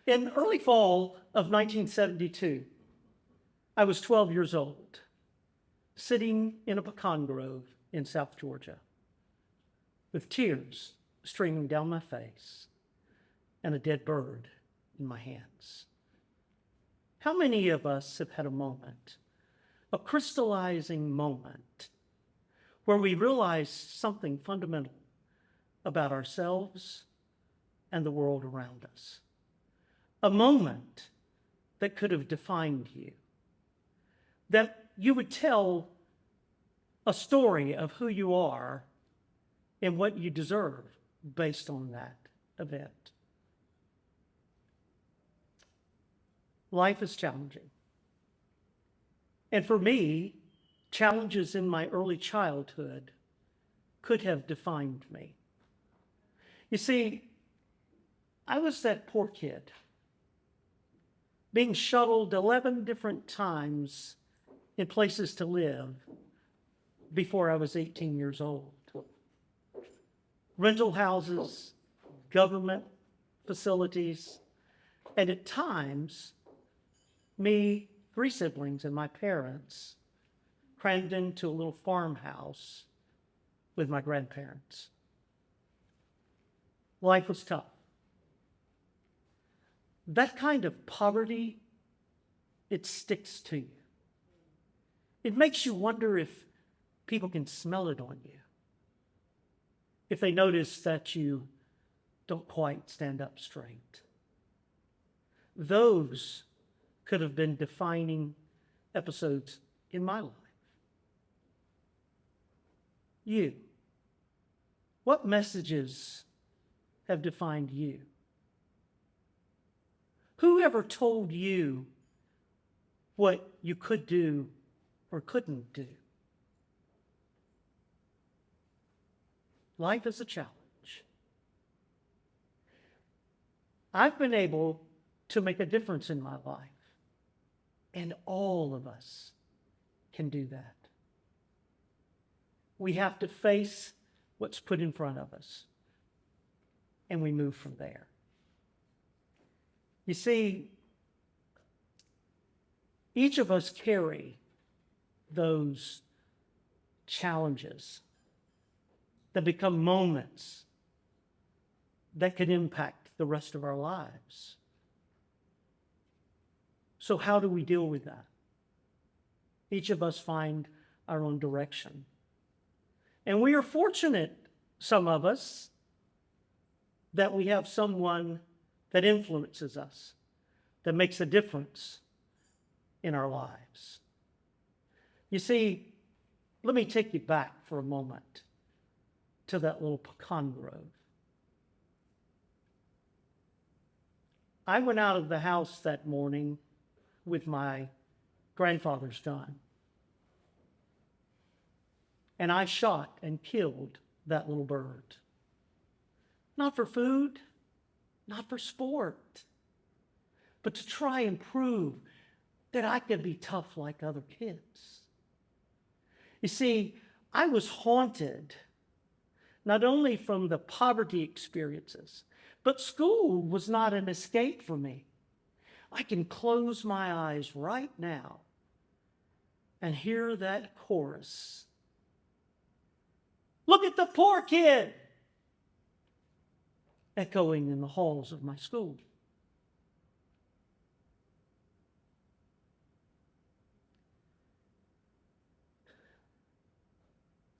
In early fall of 1972, I was 12 years old, sitting in a pecan grove in South Georgia, with tears streaming down my face and a dead bird in my hands. How many of us have had a moment, a crystallizing moment, where we realize something fundamental about ourselves and the world around us? A moment that could have defined you, that you would tell a story of who you are and what you deserve based on that event. Life is challenging. And for me, challenges in my early childhood could have defined me. You see, I was that poor kid, being shuttled 11 different times in places to live before I was 18 years old. Rental houses, government facilities, and at times, me, 3 siblings, and my parents crammed into a little farmhouse with my grandparents. Life was tough. That kind of poverty, it sticks to you. It makes you wonder if people can smell it on you, if they notice that you don't quite stand up straight. Those could have been defining episodes in my life. You, what messages have defined you? Who ever told you what you could do or couldn't do? Life is a challenge. I've been able to make a difference in my life, and all of us can do that. We have to face what's put in front of us, and we move from there. You see, each of us carry those challenges that become moments that could impact the rest of our lives. So how do we deal with that? Each of us find our own direction. And we are fortunate, some of us, that we have someone that influences us, that makes a difference in our lives. You see, let me take you back for a moment to that little pecan grove. I went out of the house that morning with my grandfather's gun, and I shot and killed that little bird. Not for food, not for sport, but to try and prove that I could be tough like other kids. You see, I was haunted not only from the poverty experiences, but school was not an escape for me. I can close my eyes right now and hear that chorus. Look at the poor kid, echoing in the halls of my school.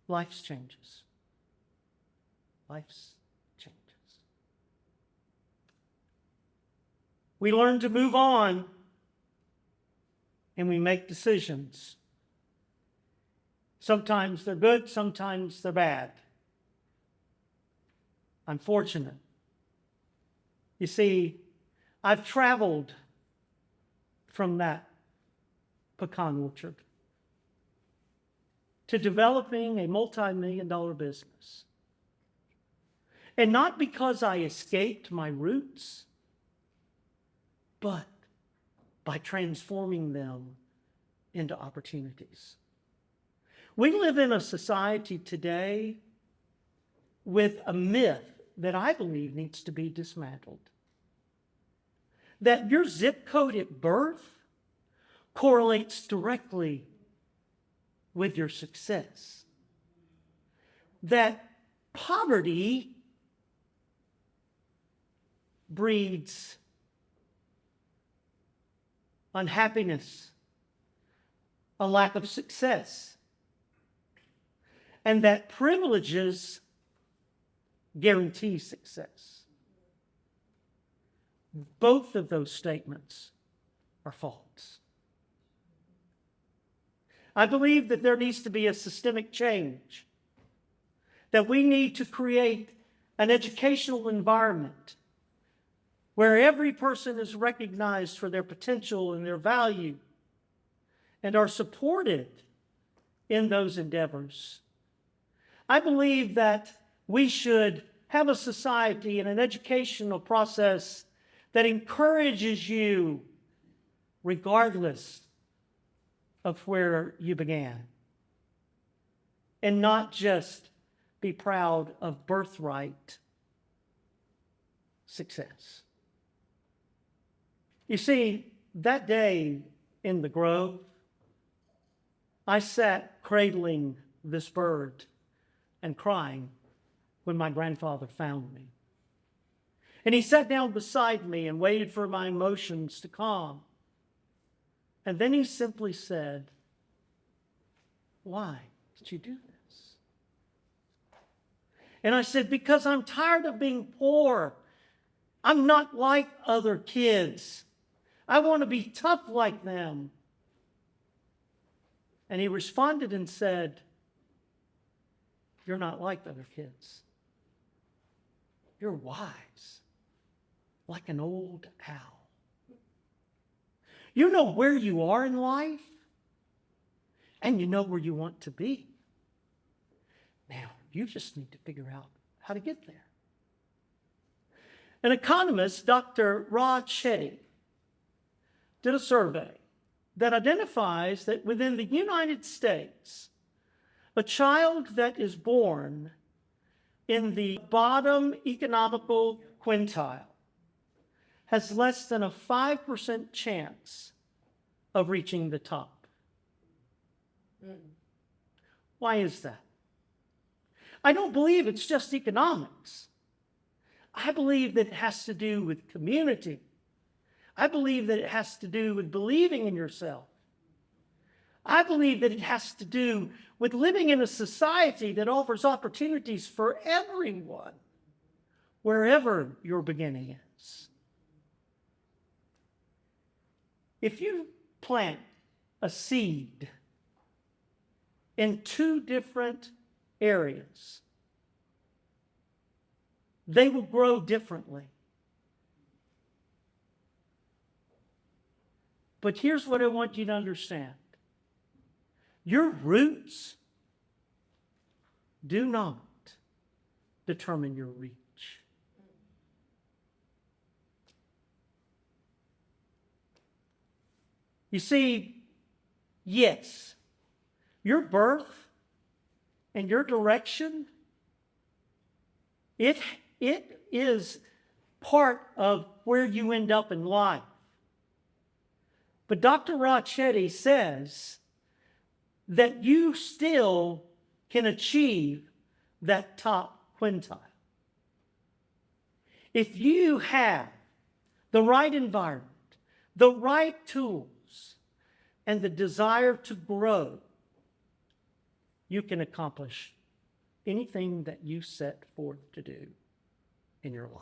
Life's changes. Life's changes. We learn to move on, and we make decisions. Sometimes they're good, sometimes they're bad. I'm fortunate. You see, I've traveled from that pecan orchard to developing a multi-million-dollar business. And not because I escaped my roots, but by transforming them into opportunities. We live in a society today with a myth that I believe needs to be dismantled. that your zip code at birth correlates directly with your success. That poverty breeds unhappiness, a lack of success, and that privileges guarantee success. Both of those statements are false. I believe that there needs to be a systemic change, that we need to create an educational environment where every person is recognized for their potential and their value and are supported in those endeavors. I believe that we should have a society and an educational process that encourages you regardless of where you began, and not just be proud of birthright success. You see, that day in the grove, I sat cradling this bird and crying when my grandfather found me. And he sat down beside me and waited for my emotions to calm. And then he simply said, "Why did you do this?" And I said, "Because I'm tired of being poor. I'm not like other kids. I want to be tough like them." And he responded and said, "You're not like other kids. You're wise, like an old owl. You know where you are in life, and you know where you want to be. Now, you just need to figure out how to get there." An economist, Dr. Rod Shetty, did a survey that identifies that within the United States, a child that is born in the bottom economical quintile has less than a 5% chance of reaching the top. Why is that? I don't believe it's just economics. I believe that it has to do with community. I believe that it has to do with believing in yourself. I believe that it has to do with living in a society that offers opportunities for everyone, wherever your beginning is. If you plant a seed in two different areas, they will grow differently. But here's what I want you to understand. Your roots do not determine your reach. You see, yes, your birth and your direction, it is part of where you end up in life. But Dr. Rocchetti says that you still can achieve that top quintile. If you have the right environment, the right tools, and the desire to grow, you can accomplish anything that you set forth to do in your life.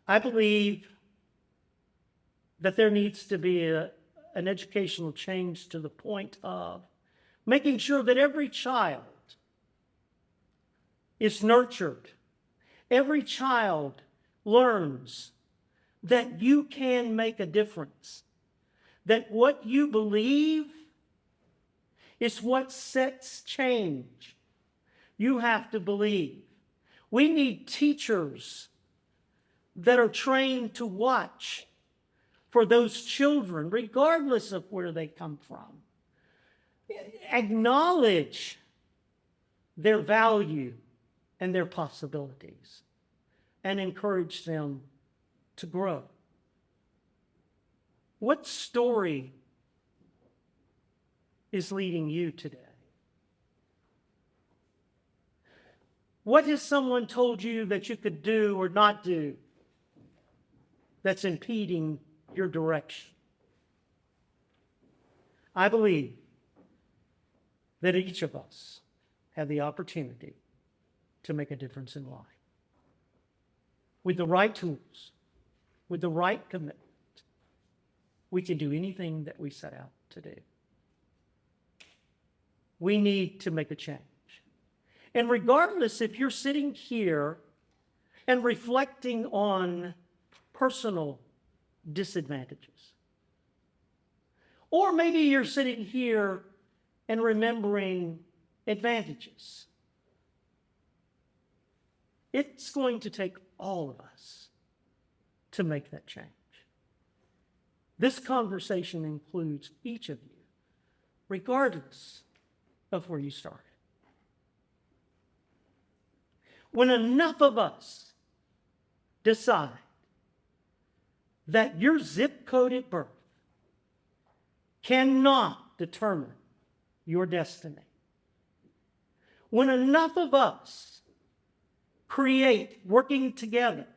I believe that there needs to be an educational change to the point of making sure that every child is nurtured. Every child learns that you can make a difference, that what you believe is what sets change. You have to believe. We need teachers that are trained to watch for those children, regardless of where they come from. Acknowledge their value and their possibilities. and encourage them to grow. What story is leading you today? What has someone told you that you could do or not do that's impeding your direction? I believe that each of us have the opportunity to make a difference in life. With the right tools, with the right commitment, we can do anything that we set out to do. We need to make a change. And regardless if you're sitting here and reflecting on personal disadvantages, or maybe you're sitting here and remembering advantages, it's going to take all of us to make that change. This conversation includes each of you, regardless of where you started. When enough of us decide that your zip code at birth cannot determine your destiny, when enough of us create, working together,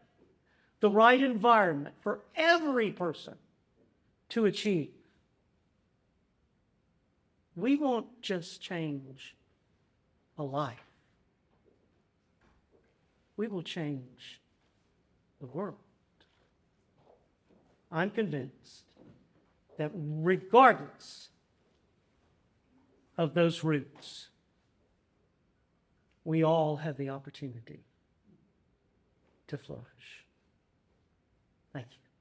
the right environment for every person to achieve, we won't just change a life. We will change the world. I'm convinced that regardless of those roots, we all have the opportunity to flourish. Thank you.